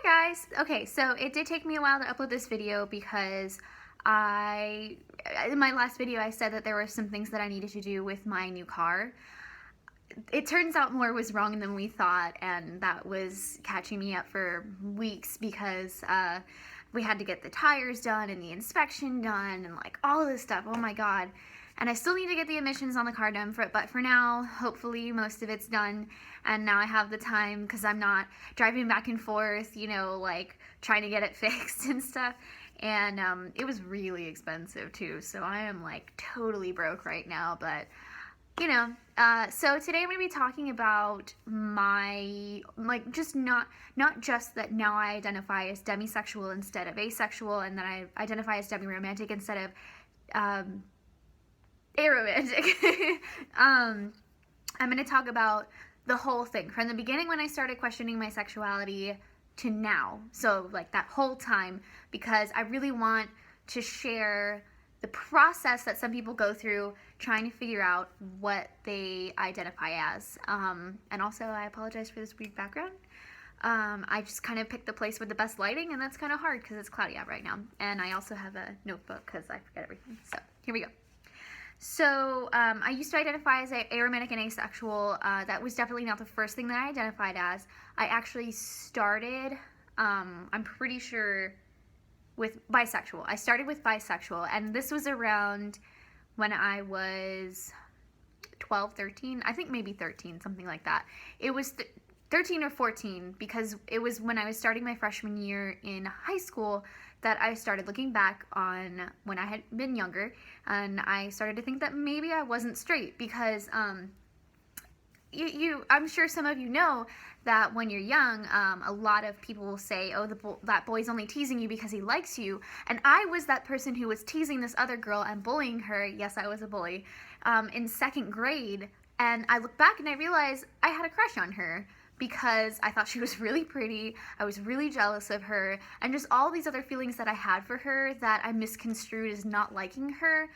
Hi guys! Okay, so it did take me a while to upload this video because in my last video I said that there were some things that I needed to do with my new car. It turns out more was wrong than we thought, and that was catching me up for weeks because we had to get the tires done and the inspection done and like all of this stuff. Oh my god. And I still need to get the emissions on the car done, but for now, hopefully most of it's done. And now I have the time because I'm not driving back and forth, you know, like trying to get it fixed and stuff. And it was really expensive too, so I am like totally broke right now, but you know. So today I'm going to be talking about my, like, just not just that now I identify as demisexual instead of asexual, and that I identify as demi-romantic instead of aromantic. I'm going to talk about the whole thing from the beginning when I started questioning my sexuality to now. So like that whole time, because I really want to share the process that some people go through trying to figure out what they identify as. And also I apologize for this weird background. I just kind of picked the place with the best lighting, and that's kind of hard because it's cloudy out right now. And I also have a notebook because I forget everything. So here we go. So I used to identify as aromantic and asexual. That was definitely not the first thing that I identified as. I actually started, I'm pretty sure, with bisexual. I started with bisexual, and this was around when I was 12, 13, I think maybe 13, something like that. It was 13 or 14, because it was when I was starting my freshman year in high school that I started looking back on when I had been younger, and I started to think that maybe I wasn't straight, because I'm sure some of you know that when you're young, a lot of people will say, oh, that boy's only teasing you because he likes you. And I was that person who was teasing this other girl and bullying her. Yes, I was a bully, in second grade. And I look back and I realized I had a crush on her because I thought she was really pretty. I was really jealous of her, and just all these other feelings that I had for her that I misconstrued as not liking her.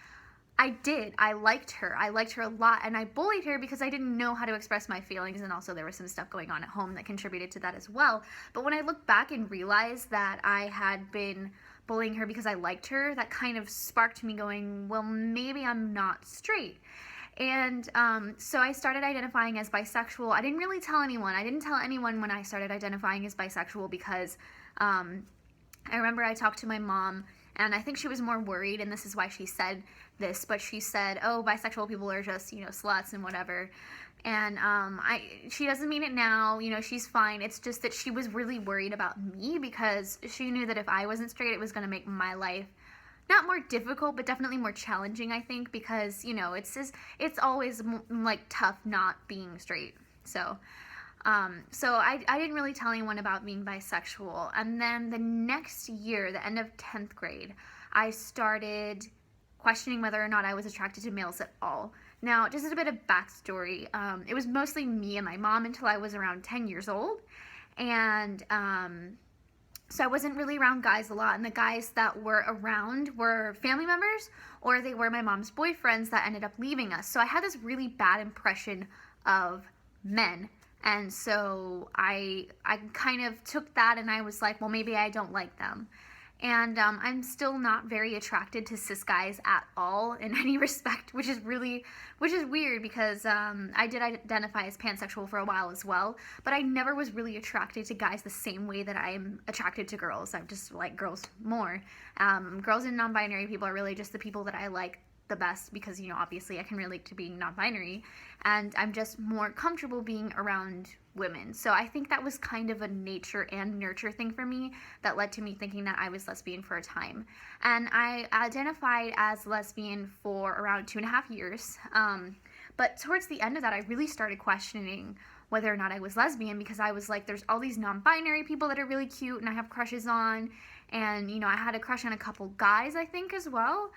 I did. I liked her. I liked her a lot, and I bullied her because I didn't know how to express my feelings, and also there was some stuff going on at home that contributed to that as well. But when I look back and realize that I had been bullying her because I liked her, that kind of sparked me going, well, maybe I'm not straight. And so I started identifying as bisexual. I didn't really tell anyone. I didn't tell anyone when I started identifying as bisexual because I remember I talked to my mom, and I think she was more worried, and this is why she said this, but she said, oh, bisexual people are just, you know, sluts and whatever. And she doesn't mean it now, you know, she's fine. It's just that she was really worried about me because she knew that if I wasn't straight, it was going to make my life not more difficult, but definitely more challenging, I think, because, you know, it's always like tough not being straight. So I didn't really tell anyone about being bisexual. And then the next year, the end of 10th grade, I started questioning whether or not I was attracted to males at all. Now, just a bit of backstory, it was mostly me and my mom until I was around 10 years old. And so I wasn't really around guys a lot, and the guys that were around were family members, or they were my mom's boyfriends that ended up leaving us. So I had this really bad impression of men. And so I kind of took that, and I was like, well, maybe I don't like them. And I'm still not very attracted to cis guys at all in any respect, which is weird because I did identify as pansexual for a while as well, but I never was really attracted to guys the same way that I am attracted to girls. I just like girls more. Girls and non-binary people are really just the people that I like the best because, you know, obviously I can relate to being non-binary, and I'm just more comfortable being around women. So I think that was kind of a nature and nurture thing for me that led to me thinking that I was lesbian for a time. And I identified as lesbian for around 2.5 years. But towards the end of that, I really started questioning whether or not I was lesbian, because I was like, there's all these non-binary people that are really cute and I have crushes on. And, you know, I had a crush on a couple guys, I think, as well.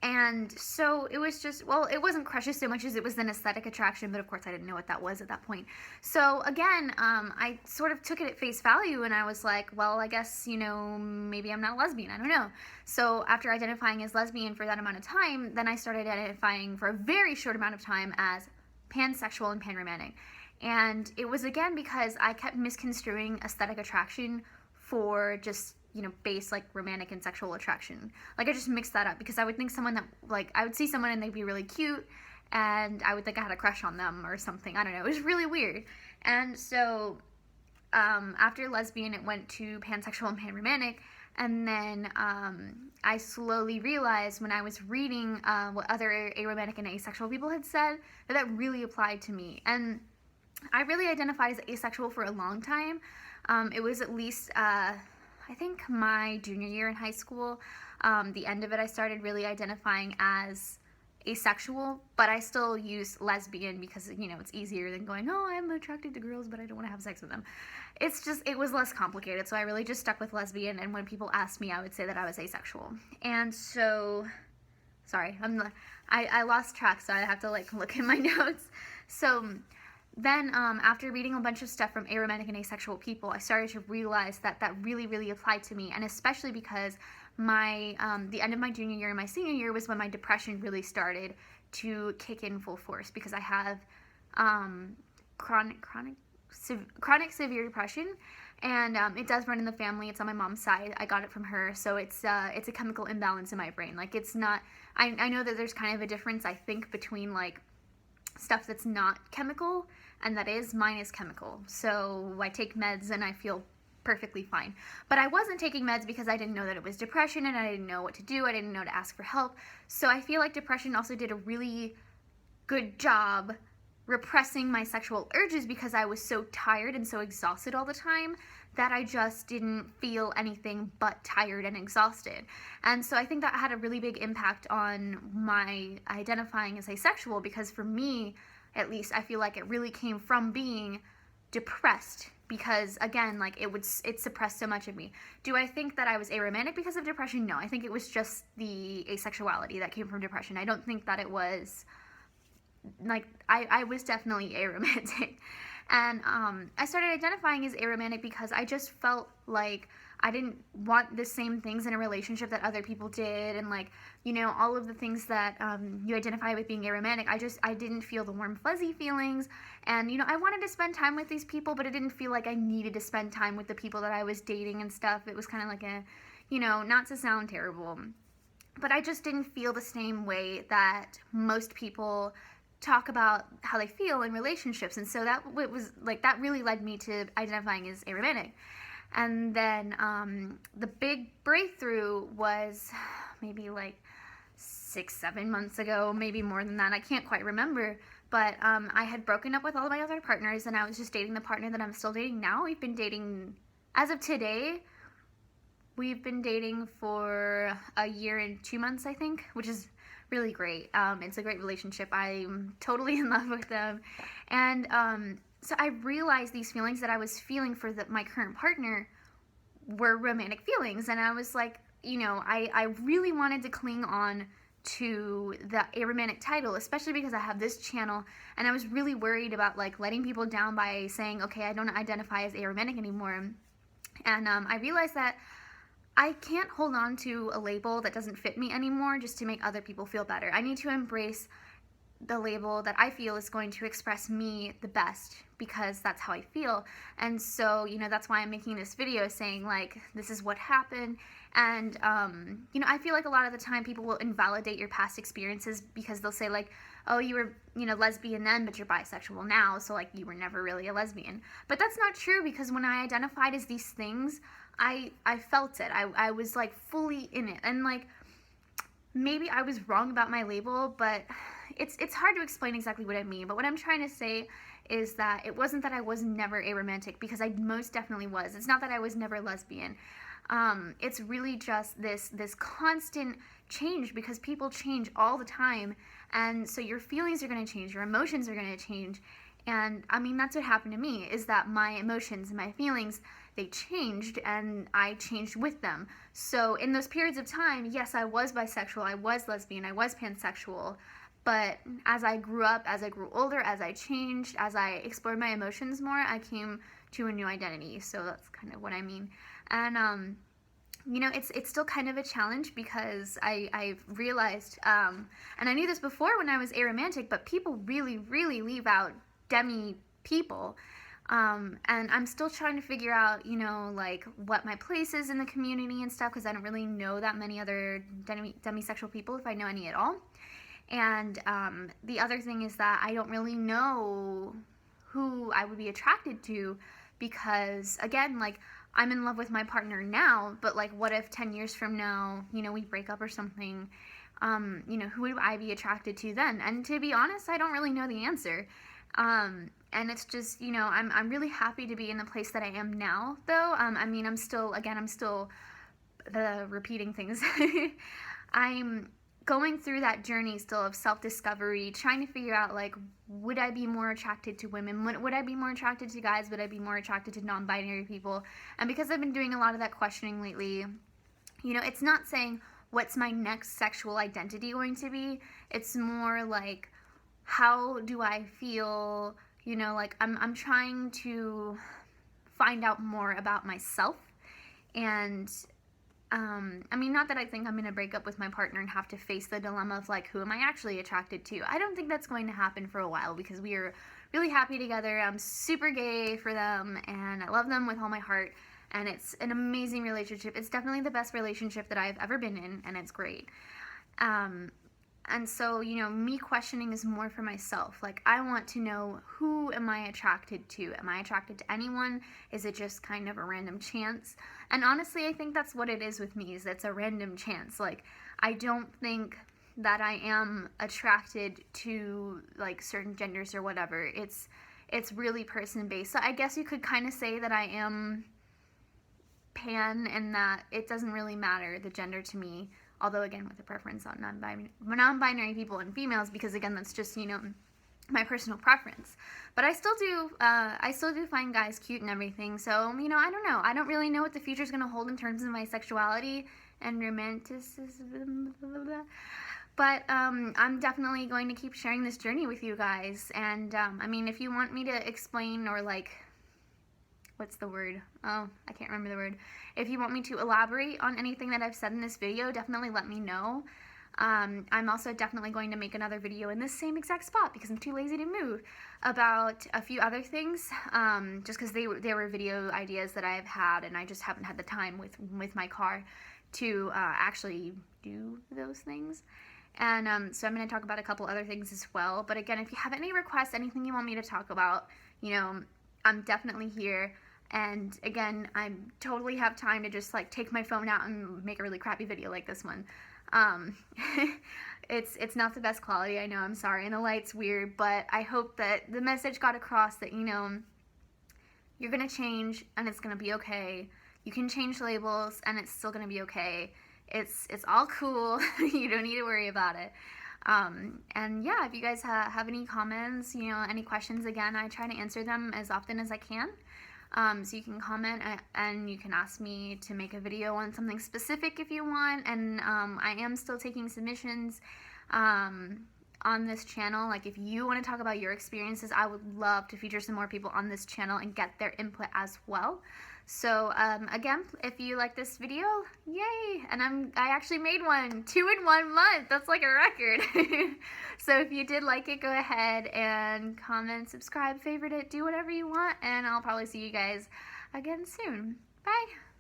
And so it was just, well, it wasn't crushes so much as it was an aesthetic attraction, but of course I didn't know what that was at that point. So again, I sort of took it at face value, and I was like, well, I guess, you know, maybe I'm not a lesbian, I don't know. So after identifying as lesbian for that amount of time, then I started identifying for a very short amount of time as pansexual and panromantic. And it was again because I kept misconstruing aesthetic attraction for just, base like romantic and sexual attraction. Like I just mixed that up because I would think someone that, like, I would see someone and they'd be really cute and I would think I had a crush on them or something. I don't know. It was really weird. And so after lesbian, it went to pansexual and panromantic. And then I slowly realized when I was reading what other aromantic and asexual people had said that really applied to me. And I really identified as asexual for a long time. It was at least, I think, my junior year in high school. The end of it, I started really identifying as asexual, but I still use lesbian because, it's easier than going, oh, I'm attracted to girls, but I don't want to have sex with them. It was less complicated, so I really just stuck with lesbian, and when people asked me, I would say that I was asexual. And so, sorry, I lost track, so I have to, look in my notes. So then after reading a bunch of stuff from aromantic and asexual people, I started to realize that really, really applied to me, and especially because the end of my junior year and my senior year was when my depression really started to kick in full force, because I have chronic severe depression, and it does run in the family. It's on my mom's side. I got it from her, so it's a chemical imbalance in my brain. Like, it's not, I know that there's kind of a difference, I think, between stuff that's not chemical and that is. Mine is chemical, so I take meds and I feel perfectly fine. But I wasn't taking meds because I didn't know that it was depression, and I didn't know what to do. I didn't know to ask for help. So I feel like depression also did a really good job repressing my sexual urges, because I was so tired and so exhausted all the time that I just didn't feel anything but tired and exhausted. And so I think that had a really big impact on my identifying as asexual, because for me, at least, I feel like it really came from being depressed, because again, it suppressed so much of me. Do I think that I was aromantic because of depression? No, I think it was just the asexuality that came from depression. I don't think that it was I was definitely aromantic. And I started identifying as aromantic because I just felt like I didn't want the same things in a relationship that other people did, and all of the things that you identify with being aromantic. I didn't feel the warm fuzzy feelings, and I wanted to spend time with these people, but it didn't feel like I needed to spend time with the people that I was dating and stuff. It was kind of like a, not to sound terrible, but I just didn't feel the same way that most people talk about how they feel in relationships. And so that really led me to identifying as aromantic. And then the big breakthrough was maybe 6-7 months ago, maybe more than that. I can't quite remember. But I had broken up with all of my other partners, and I was just dating the partner that I'm still dating now. We've been dating, as of today, we've been dating for a year and 2 months, I think, which is really great. It's a great relationship. I'm totally in love with them. And so I realized these feelings that I was feeling for my current partner were romantic feelings. And I was like, I really wanted to cling on to the aromantic title, especially because I have this channel, and I was really worried about letting people down by saying, okay, I don't identify as aromantic anymore. And I realized that I can't hold on to a label that doesn't fit me anymore just to make other people feel better. I need to embrace the label that I feel is going to express me the best, because that's how I feel. And so, that's why I'm making this video saying this is what happened. And, I feel like a lot of the time people will invalidate your past experiences, because they'll say oh, you were, lesbian then, but you're bisexual now, so you were never really a lesbian. But that's not true, because when I identified as these things, I felt it. I was fully in it. And maybe I was wrong about my label, but it's hard to explain exactly what I mean. But what I'm trying to say is that it wasn't that I was never aromantic, because I most definitely was. It's not that I was never lesbian. It's really just this constant change, because people change all the time. And so your feelings are going to change, your emotions are going to change. And I mean, that's what happened to me, is that my emotions and my feelings, they changed, and I changed with them. So in those periods of time, yes, I was bisexual, I was lesbian, I was pansexual. But as I grew up, as I grew older, as I changed, as I explored my emotions more, I came to a new identity. So that's kind of what I mean. And it's still kind of a challenge, because I've realized, and I knew this before when I was aromantic, but people really, really leave out Demi people. And I'm still trying to figure out, you know, like what my place is in the community and stuff, because I don't really know that many other demisexual people, if I know any at all. And the other thing is that I don't really know who I would be attracted to, because again, like, I'm in love with my partner now, but like, what if 10 years from now, you know, we break up or something? You know, who would I be attracted to then? And to be honest, I don't really know the answer. And it's just, you know, I'm really happy to be in the place that I am now, though. I mean, I'm still repeating things. I'm going through that journey still of self-discovery, trying to figure out, like, would I be more attracted to women? Would I be more attracted to guys? Would I be more attracted to non-binary people? And because I've been doing a lot of that questioning lately, you know, it's not saying what's my next sexual identity going to be. It's more like, how do I feel? You know, like, I'm trying to find out more about myself. And I mean, not that I think I'm going to break up with my partner and have to face the dilemma of, like, who am I actually attracted to? I don't think that's going to happen for a while, because we are really happy together. I'm super gay for them, and I love them with all my heart, and it's an amazing relationship. It's definitely the best relationship that I've ever been in, and it's great. And so, you know, me questioning is more for myself. Like, I want to know, who am I attracted to? Am I attracted to anyone? Is it just kind of a random chance? And honestly, I think that's what it is with me, is it's a random chance. Like, I don't think that I am attracted to, like, certain genders or whatever. It's really person-based. So I guess you could kind of say that I am pan, and that it doesn't really matter, the gender, to me. Although, again, with a preference on non-binary people and females, because, again, that's just, you know, my personal preference. But I still do find guys cute and everything. So, you know, I don't know. I don't really know what the future is going to hold in terms of my sexuality and romanticism. But I'm definitely going to keep sharing this journey with you guys. And, I mean, if you want me to explain, or, like, what's the word? Oh, I can't remember the word. If you want me to elaborate on anything that I've said in this video, definitely let me know. I'm also definitely going to make another video in this same exact spot, because I'm too lazy to move, about a few other things, just because they were video ideas that I've had, and I just haven't had the time with my car to actually do those things. And so I'm going to talk about a couple other things as well. But again, if you have any requests, anything you want me to talk about, you know, I'm definitely here. And again, I totally have time to just, like, take my phone out and make a really crappy video like this one. It's not the best quality, I know, I'm sorry, and the light's weird, but I hope that the message got across that, you know, you're gonna change and it's gonna be okay. You can change labels and it's still gonna be okay. It's all cool. You don't need to worry about it. And yeah, if you guys have any comments, you know, any questions, again, I try to answer them as often as I can. So you can comment, and you can ask me to make a video on something specific if you want. And I am still taking submissions on this channel. Like, if you want to talk about your experiences, I would love to feature some more people on this channel and get their input as well. So again, if you like this video, yay! And I actually made one 2 in 1 month. That's like a record. So if you did like it, go ahead and comment, subscribe, favorite it, do whatever you want, and I'll probably see you guys again soon. Bye!